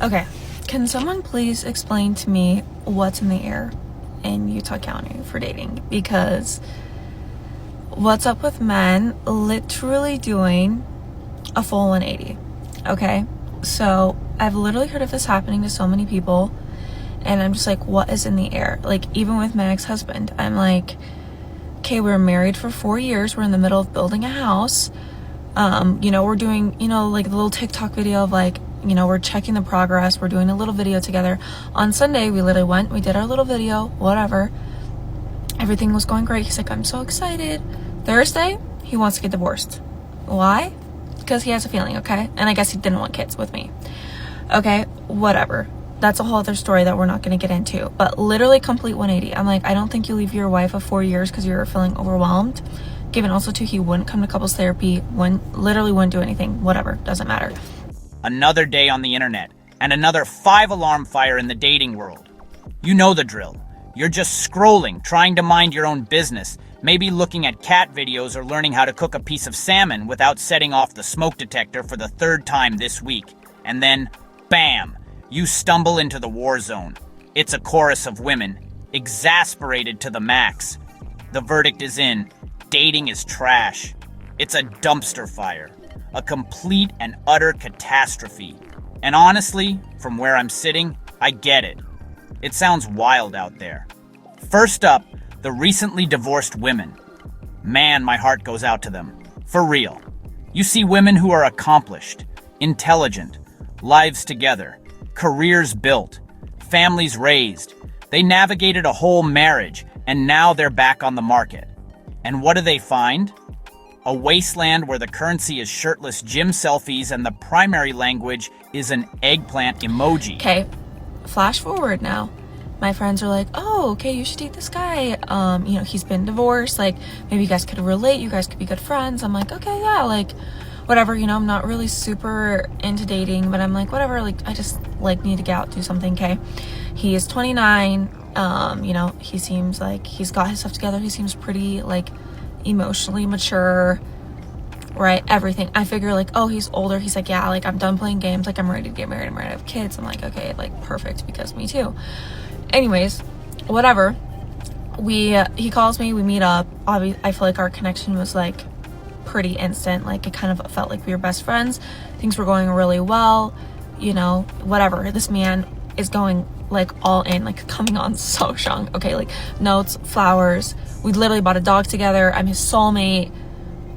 Okay, can someone please explain to me what's in the air in Utah County for dating? Because what's up with men literally doing a full 180? Okay, so I've literally heard of this happening to so many people, and I'm just like, what is in the air? Like, even with my ex-husband, I'm like, okay, we're married for 4 years, we're in the middle of building a house. We're doing, like the little TikTok video of like, we're checking the progress. We're doing a little video together. On Sunday, we literally went, we did our little video, whatever. Everything was going great. He's like, I'm so excited. Thursday, he wants to get divorced. Why? Because he has a feeling, okay? And I guess he didn't want kids with me. Okay, whatever. That's a whole other story that we're not going to get into. But literally complete 180. I'm like, I don't think you leave your wife of 4 years because you're feeling overwhelmed. Given also too, he wouldn't come to couples therapy, literally wouldn't do anything, whatever, doesn't matter. Another day on the internet, and another 5-alarm fire in the dating world. You know the drill. You're just scrolling, trying to mind your own business, maybe looking at cat videos or learning how to cook a piece of salmon without setting off the smoke detector for the 3rd time this week. And then, bam, you stumble into the war zone. It's a chorus of women, exasperated to the max. The verdict is in. Dating is trash. It's a dumpster fire. A complete and utter catastrophe. And honestly, from where I'm sitting, I get it. It sounds wild out there. First up, the recently divorced women. Man, my heart goes out to them. For real. You see women who are accomplished, intelligent, lives together, careers built, families raised. They navigated a whole marriage, and now they're back on the market. And what do they find? A wasteland where the currency is shirtless gym selfies and the primary language is an eggplant emoji. Okay, flash forward now. My friends are like, oh, okay, you should date this guy. He's been divorced. Like, maybe you guys could relate. You guys could be good friends. I'm like, okay, yeah, like, whatever. I'm not really super into dating, but I'm like, whatever. Like, I just, like, need to get out, do something, okay? He is 29. He seems like he's got his stuff together. He seems pretty, like, emotionally mature, right? Everything. I figure, like, oh, he's older. He's like, yeah, like, I'm done playing games. Like, I'm ready to get married. I'm ready to have kids. I'm like, okay, like, perfect, because me too. Anyways, whatever. He calls me. We meet up. I feel like our connection was, like, pretty instant. Like, it kind of felt like we were best friends. Things were going really well. Whatever. This man is going, like, all in, like, coming on so strong. Okay, like, notes, flowers. We literally bought a dog together. I'm his soulmate.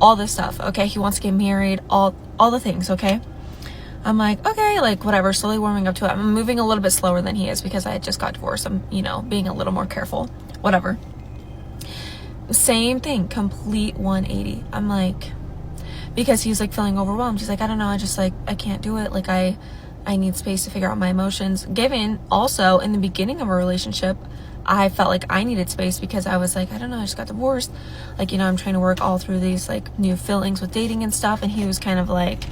All this stuff, okay? He wants to get married. All the things, okay? I'm like, okay, like, whatever. Slowly warming up to it. I'm moving a little bit slower than he is because I just got divorced. I'm, being a little more careful. Whatever. Same thing. Complete 180. I'm like, because he's, like, feeling overwhelmed. He's like, I don't know. I just, like, I can't do it. Like, I need space to figure out my emotions. Given also in the beginning of a relationship, I felt like I needed space because I was like, I don't know, I just got divorced. Like, I'm trying to work all through these, like, new feelings with dating and stuff. And he was kind of like,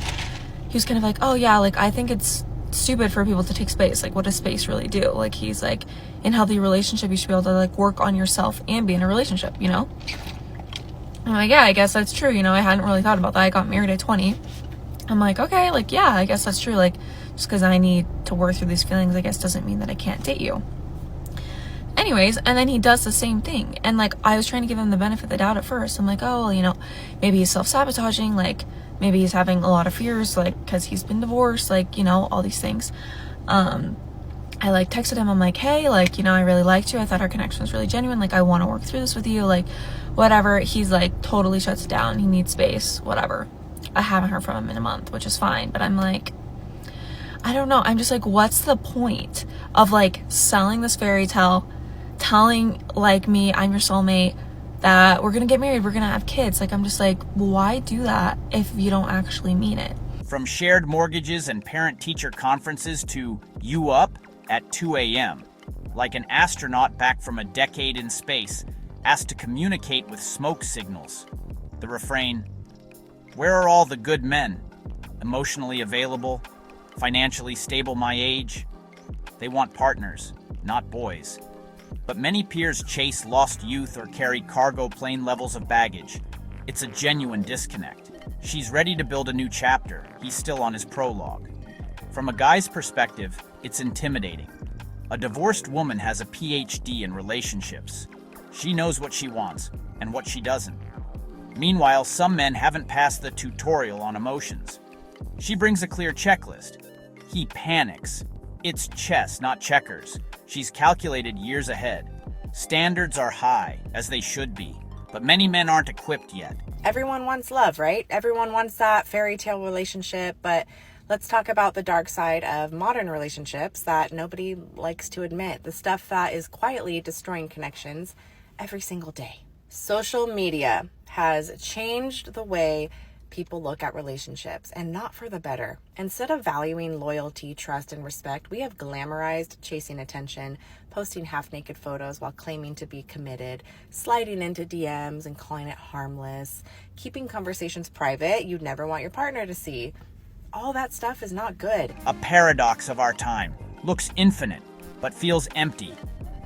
oh yeah, like, I think it's stupid for people to take space. Like, what does space really do? Like, he's like, in a healthy relationship, you should be able to, like, work on yourself and be in a relationship, I'm like, yeah, I guess that's true. I hadn't really thought about that. I got married at 20. I'm like, okay, like, yeah, I guess that's true. Like, just because I need to work through these feelings, I guess doesn't mean that I can't date you. Anyways, and then he does the same thing. And, like, I was trying to give him the benefit of the doubt at first. I'm like, oh, maybe he's self-sabotaging. Like, maybe he's having a lot of fears, like, because he's been divorced, like, all these things. I, like, texted him. I'm like, hey, like, I really liked you. I thought our connection was really genuine. Like, I want to work through this with you. Like, whatever. He's, like, totally shuts it down. He needs space, whatever. I haven't heard from him in a month, which is fine. But I'm like, I don't know. I'm just like, what's the point of, like, selling this fairy tale, telling, like, me, I'm your soulmate, that we're going to get married, we're going to have kids. Like, I'm just like, why do that if you don't actually mean it? From shared mortgages and parent-teacher conferences to you up at 2 a.m., like an astronaut back from a decade in space, asked to communicate with smoke signals. The refrain, where are all the good men? Emotionally available, financially stable my age? They want partners, not boys. But many peers chase lost youth or carry cargo plane levels of baggage. It's a genuine disconnect. She's ready to build a new chapter. He's still on his prologue. From a guy's perspective, it's intimidating. A divorced woman has a PhD in relationships. She knows what she wants and what she doesn't. Meanwhile, some men haven't passed the tutorial on emotions. She brings a clear checklist. He panics. It's chess, not checkers. She's calculated years ahead. Standards are high, as they should be, but many men aren't equipped yet. Everyone wants love, right? Everyone wants that fairy tale relationship, but let's talk about the dark side of modern relationships that nobody likes to admit. The stuff that is quietly destroying connections every single day. Social media has changed the way people look at relationships, and not for the better. Instead of valuing loyalty, trust, and respect, we have glamorized chasing attention, posting half-naked photos while claiming to be committed, sliding into DMs and calling it harmless, keeping conversations private you'd never want your partner to see. All that stuff is not good. A paradox of our time. Looks infinite, but feels empty.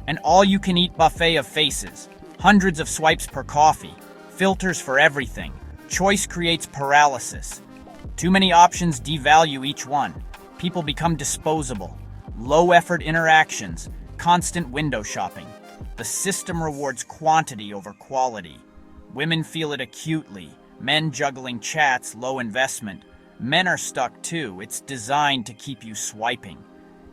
An all-you-can-eat buffet of faces. Hundreds of swipes per coffee. Filters for everything. Choice creates paralysis. Too many options devalue each one. People become disposable. Low-effort interactions. Constant window shopping. The system rewards quantity over quality. Women feel it acutely. Men juggling chats, low investment. Men are stuck too. It's designed to keep you swiping.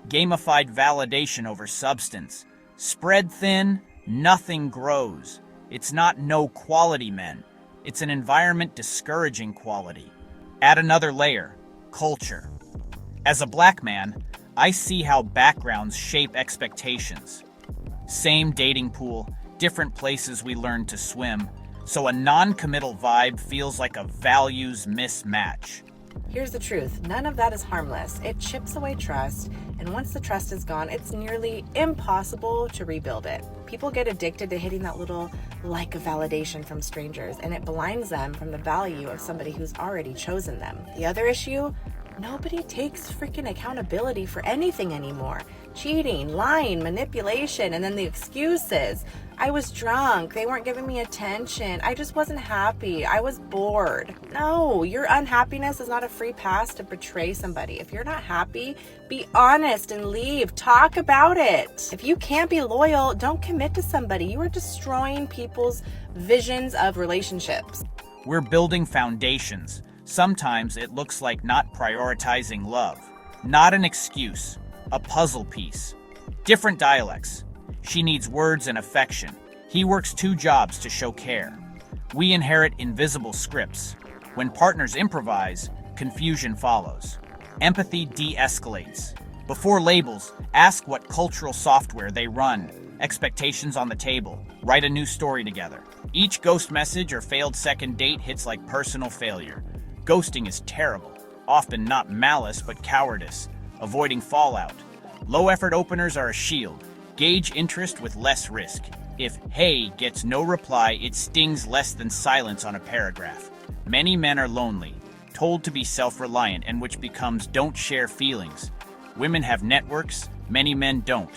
Gamified validation over substance. Spread thin, nothing grows. It's not no quality men. It's an environment discouraging quality. Add another layer, culture. As a black man, I see how backgrounds shape expectations. Same dating pool, different places we learn to swim, so a non-committal vibe feels like a values mismatch. Here's the truth. None of that is harmless. It chips away trust, and once the trust is gone, it's nearly impossible to rebuild it. People get addicted to hitting that little like of validation from strangers, and it blinds them from the value of somebody who's already chosen them. The other issue, nobody takes freaking accountability for anything anymore. Cheating, lying, manipulation, and then the excuses. I was drunk. They weren't giving me attention. I just wasn't happy. I was bored. No, your unhappiness is not a free pass to betray somebody. If you're not happy, be honest and leave. Talk about it. If you can't be loyal, don't commit to somebody. You are destroying people's visions of relationships. We're building foundations. Sometimes it looks like not prioritizing love. Not an excuse, a puzzle piece. Different dialects. She needs words and affection. He works 2 jobs to show care. We inherit invisible scripts. When partners improvise, confusion follows. Empathy de-escalates. Before labels, ask what cultural software they run. Expectations on the table. Write a new story together. Each ghost message or failed second date hits like personal failure. Ghosting is terrible. Often not malice, but cowardice. Avoiding fallout. Low-effort openers are a shield. Gauge interest with less risk. If "hey" gets no reply, it stings less than silence on a paragraph. Many men are lonely, told to be self-reliant, and which becomes don't share feelings. Women have networks, many men don't.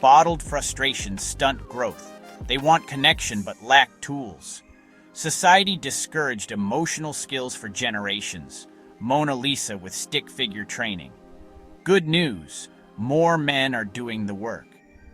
Bottled frustrations stunt growth. They want connection but lack tools. Society discouraged emotional skills for generations. Mona Lisa with stick figure training. Good news, more men are doing the work.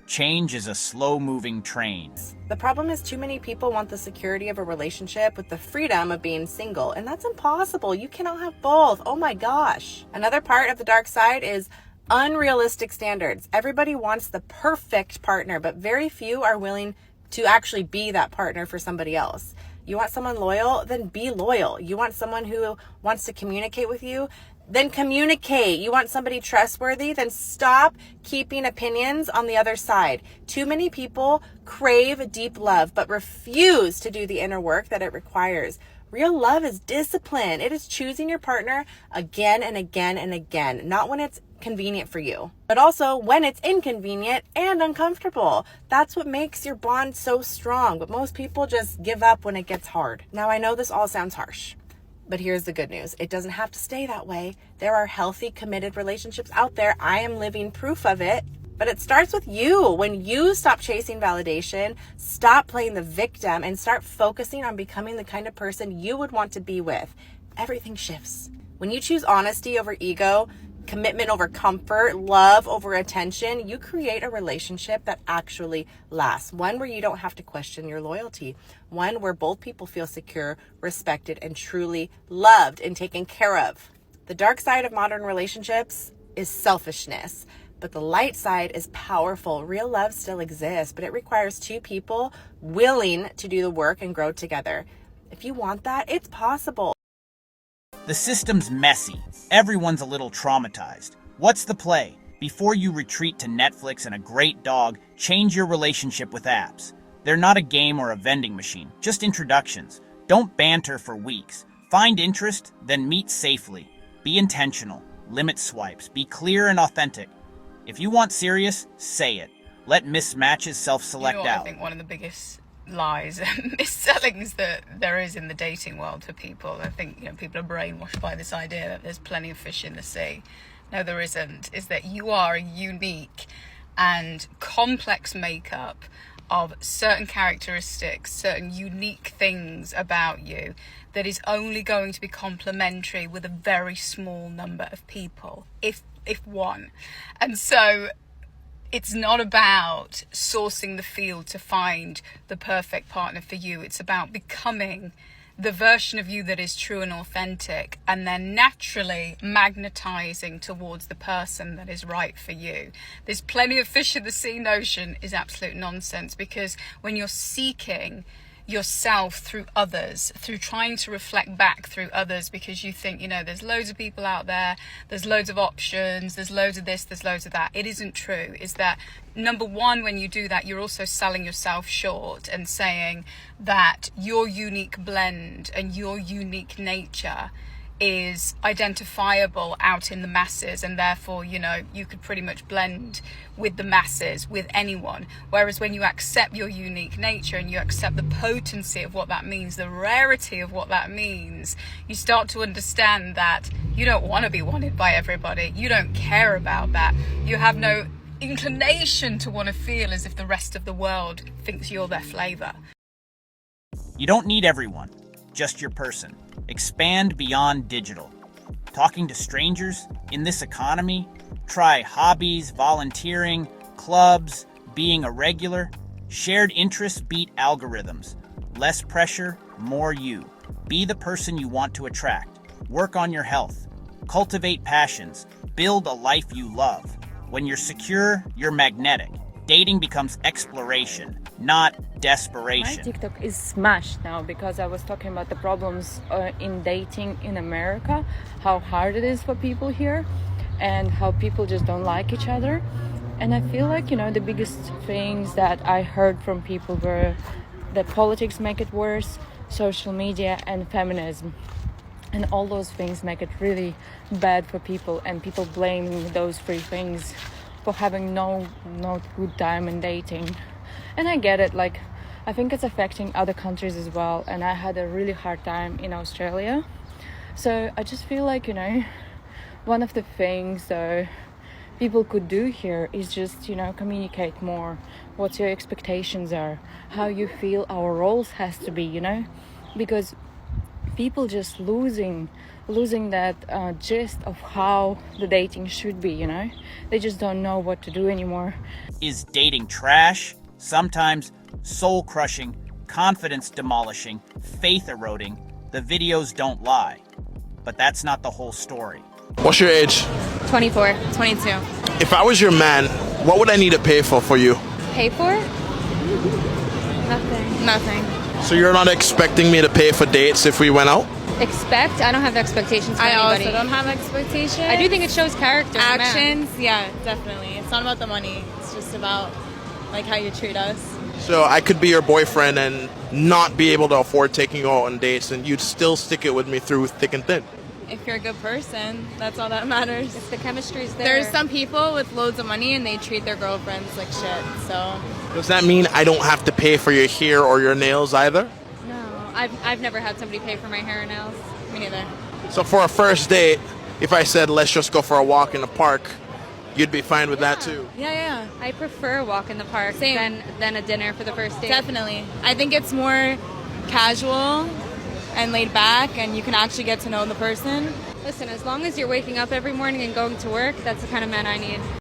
Change is a slow-moving train. The problem is too many people want the security of a relationship with the freedom of being single, and that's impossible. You cannot have both. Oh my gosh. Another part of the dark side is unrealistic standards. Everybody wants the perfect partner, but very few are willing to actually be that partner for somebody else. You want someone loyal? Then be loyal. You want someone who wants to communicate with you? Then communicate. You want somebody trustworthy? Then stop keeping opinions on the other side. Too many people crave deep love, but refuse to do the inner work that it requires. Real love is discipline. It is choosing your partner again and again and again, not when it's convenient for you, but also when it's inconvenient and uncomfortable. That's what makes your bond so strong, but most people just give up when it gets hard. Now, I know this all sounds harsh, but here's the good news. It doesn't have to stay that way. There are healthy, committed relationships out there. I am living proof of it. But it starts with you. When you stop chasing validation, stop playing the victim, and start focusing on becoming the kind of person you would want to be with, everything shifts. When you choose honesty over ego, commitment over comfort, love over attention, you create a relationship that actually lasts. One where you don't have to question your loyalty. One where both people feel secure, respected, and truly loved and taken care of. The dark side of modern relationships is selfishness, but the light side is powerful. Real love still exists, but it requires two people willing to do the work and grow together. If you want that, it's possible. The system's messy. Everyone's a little traumatized. What's the play? Before you retreat to Netflix and a great dog, change your relationship with apps. They're not a game or a vending machine, just introductions. Don't banter for weeks. Find interest, then meet safely. Be intentional. Limit swipes. Be clear and authentic. If you want serious, say it. Let mismatches self-select out. I think one of the biggest lies and missellings that there is in the dating world for people, I think, people are brainwashed by this idea that there's plenty of fish in the sea. No, there isn't. Is that you are a unique and complex makeup of certain characteristics, certain unique things about you that is only going to be complementary with a very small number of people, if one. And so it's not about sourcing the field to find the perfect partner for you. It's about becoming the version of you that is true and authentic, and then naturally magnetizing towards the person that is right for you. There's plenty of fish in the sea notion is absolute nonsense, because when you're seeking yourself through others, through trying to reflect back through others, because you think, there's loads of people out there, there's loads of options, there's loads of this, there's loads of that. It isn't true. Is that, number one, when you do that, you're also selling yourself short and saying that your unique blend and your unique nature is identifiable out in the masses, and therefore you could pretty much blend with the masses, with anyone. Whereas when you accept your unique nature and you accept the potency of what that means, the rarity of what that means, you start to understand that you don't want to be wanted by everybody. You don't care about that. You have no inclination to want to feel as if the rest of the world thinks you're their flavor. You don't need everyone, just your person. Expand beyond digital. Talking to strangers in this economy? Try hobbies, volunteering, clubs, being a regular. Shared interests beat algorithms. Less pressure, more you. Be the person you want to attract. Work on your health. Cultivate passions. Build a life you love. When you're secure, you're magnetic. Dating becomes exploration, not desperation. My TikTok is smashed now because I was talking about the problems in dating in America, how hard it is for people here, and how people just don't like each other. And I feel like, the biggest things that I heard from people were that politics make it worse, social media, and feminism. And all those things make it really bad for people, and people blaming those three things for having no good time in dating. And I get it, I think it's affecting other countries as well, and I had a really hard time in Australia. So I just feel like, one of the things though people could do here is just, communicate more what your expectations are, how you feel our roles has to be, because people just losing that gist of how the dating should be, They just don't know what to do anymore. Is dating trash? Sometimes soul-crushing, confidence-demolishing, faith-eroding. The videos don't lie. But that's not the whole story. What's your age? 24. 22. If I was your man, what would I need to pay for you? Pay for? Nothing. So you're not expecting me to pay for dates if we went out? Expect? I don't have expectations for anybody. I also don't have expectations. I do think it shows character. Actions, yeah, definitely. It's not about the money. It's just about how you treat us. So I could be your boyfriend and not be able to afford taking you out on dates, and you'd still stick it with me through thick and thin. If you're a good person, that's all that matters. If the chemistry's there. There's some people with loads of money and they treat their girlfriends like shit, so. Does that mean I don't have to pay for your hair or your nails either? No, I've never had somebody pay for my hair and nails. Me neither. So for a first date, if I said let's just go for a walk in the park, you'd be fine with that too? Yeah. I prefer a walk in the park than a dinner for the first date. Definitely. I think it's more casual and laid back, and you can actually get to know the person. Listen, as long as you're waking up every morning and going to work, that's the kind of man I need.